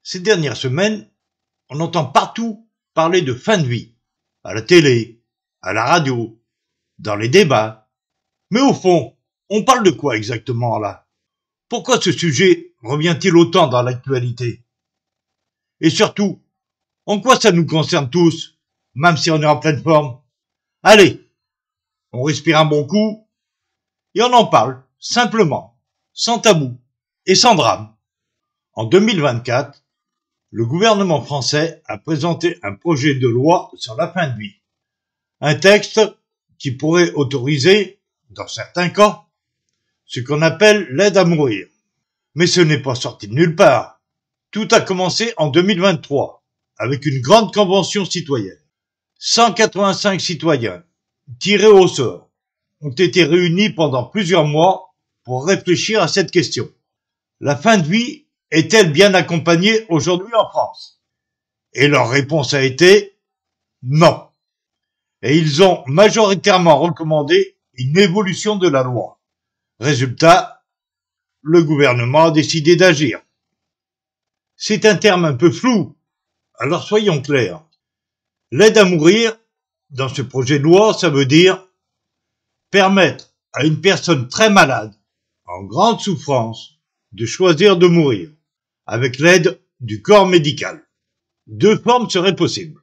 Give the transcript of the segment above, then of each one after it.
Ces dernières semaines, on entend partout parler de fin de vie, à la télé, à la radio, dans les débats. Mais au fond, on parle de quoi exactement là? Pourquoi ce sujet revient-il autant dans l'actualité? Et surtout, en quoi ça nous concerne tous, même si on est en pleine forme? Allez, on respire un bon coup et on en parle, simplement, sans tabou et sans drame. En 2024, le gouvernement français a présenté un projet de loi sur la fin de vie. Un texte qui pourrait autoriser, dans certains cas, ce qu'on appelle l'aide à mourir. Mais ce n'est pas sorti de nulle part. Tout a commencé en 2023, avec une grande convention citoyenne. 185 citoyens, tirés au sort, ont été réunis pendant plusieurs mois pour réfléchir à cette question. La fin de vie est-elle bien accompagnée aujourd'hui en France? Et leur réponse a été non. Et ils ont majoritairement recommandé une évolution de la loi. Résultat, le gouvernement a décidé d'agir. C'est un terme un peu flou, alors soyons clairs. L'aide à mourir, dans ce projet de loi, ça veut dire permettre à une personne très malade, en grande souffrance, de choisir de mourir, avec l'aide du corps médical. Deux formes seraient possibles.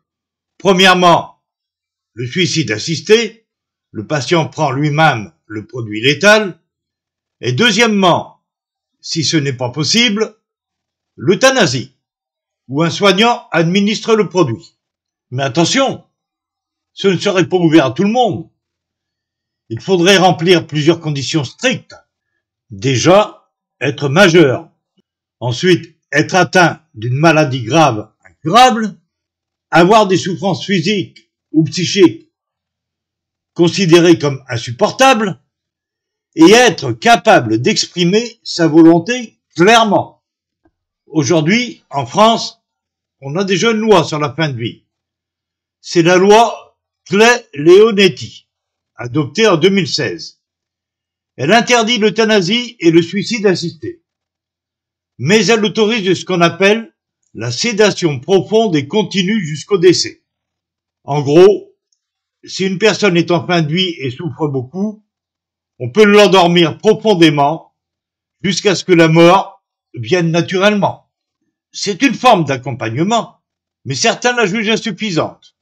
Premièrement, le suicide assisté, le patient prend lui-même le produit létal, et deuxièmement, si ce n'est pas possible, l'euthanasie, où un soignant administre le produit. Mais attention, ce ne serait pas ouvert à tout le monde. Il faudrait remplir plusieurs conditions strictes. Déjà, être majeur. Ensuite, être atteint d'une maladie grave, incurable, avoir des souffrances physiques ou psychiques considérées comme insupportables, et être capable d'exprimer sa volonté clairement. Aujourd'hui, en France, on a déjà une loi sur la fin de vie. C'est la loi Claeys-Leonetti, adoptée en 2016. Elle interdit l'euthanasie et le suicide assisté. Mais elle autorise ce qu'on appelle la sédation profonde et continue jusqu'au décès. En gros, si une personne est en fin de vie et souffre beaucoup, on peut l'endormir profondément jusqu'à ce que la mort vienne naturellement. C'est une forme d'accompagnement, mais certains la jugent insuffisante,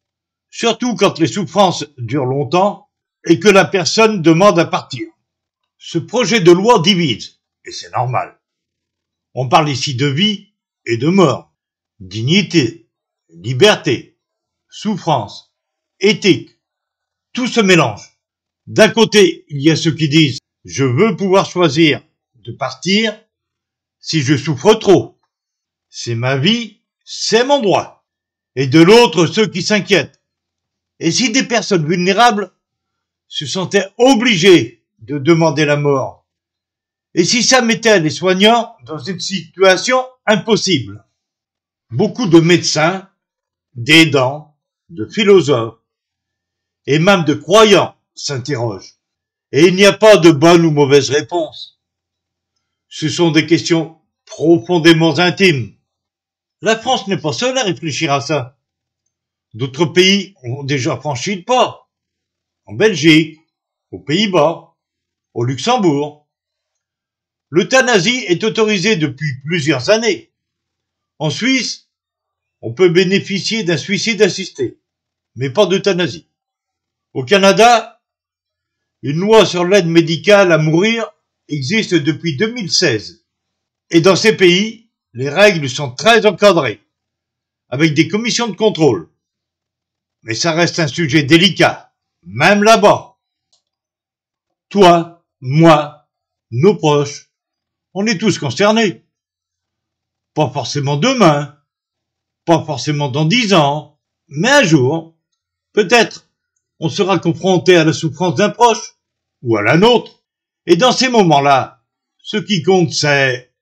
surtout quand les souffrances durent longtemps et que la personne demande à partir. Ce projet de loi divise, et c'est normal. On parle ici de vie et de mort, dignité, liberté, souffrance, éthique, tout se mélange. D'un côté, il y a ceux qui disent « je veux pouvoir choisir de partir si je souffre trop. C'est ma vie, c'est mon droit. » Et de l'autre, ceux qui s'inquiètent. Et si des personnes vulnérables se sentaient obligées de demander la mort? Et si ça mettait les soignants dans une situation impossible? Beaucoup de médecins, d'aidants, de philosophes et même de croyants s'interrogent. Et il n'y a pas de bonne ou mauvaise réponse. Ce sont des questions profondément intimes. La France n'est pas seule à réfléchir à ça. D'autres pays ont déjà franchi le pas. En Belgique, aux Pays-Bas, au Luxembourg. L'euthanasie est autorisée depuis plusieurs années. En Suisse, on peut bénéficier d'un suicide assisté, mais pas d'euthanasie. Au Canada, une loi sur l'aide médicale à mourir existe depuis 2016. Et dans ces pays, les règles sont très encadrées, avec des commissions de contrôle. Mais ça reste un sujet délicat, même là-bas. Toi, moi, nos proches, on est tous concernés. Pas forcément demain, pas forcément dans 10 ans, mais un jour, peut-être, on sera confronté à la souffrance d'un proche, ou à la nôtre. Et dans ces moments-là, ce qui compte, c'est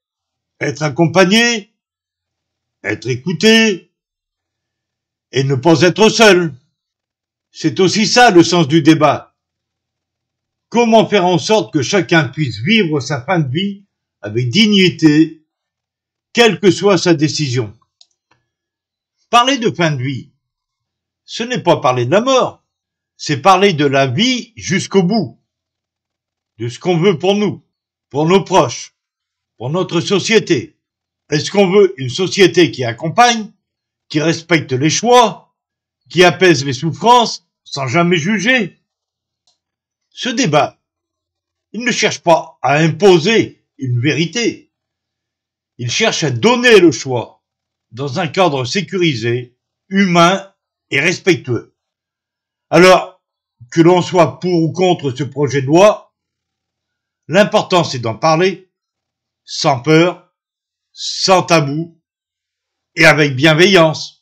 être accompagné, être écouté, et ne pas être seul. C'est aussi ça le sens du débat. Comment faire en sorte que chacun puisse vivre sa fin de vie avec dignité, quelle que soit sa décision? Parler de fin de vie, ce n'est pas parler de la mort, c'est parler de la vie jusqu'au bout, de ce qu'on veut pour nous, pour nos proches, pour notre société. Est-ce qu'on veut une société qui accompagne, qui respecte les choix, qui apaise les souffrances sans jamais juger? Ce débat, il ne cherche pas à imposer une vérité. Il cherche à donner le choix dans un cadre sécurisé, humain et respectueux. Alors, que l'on soit pour ou contre ce projet de loi, l'important c'est d'en parler, sans peur, sans tabou et avec bienveillance.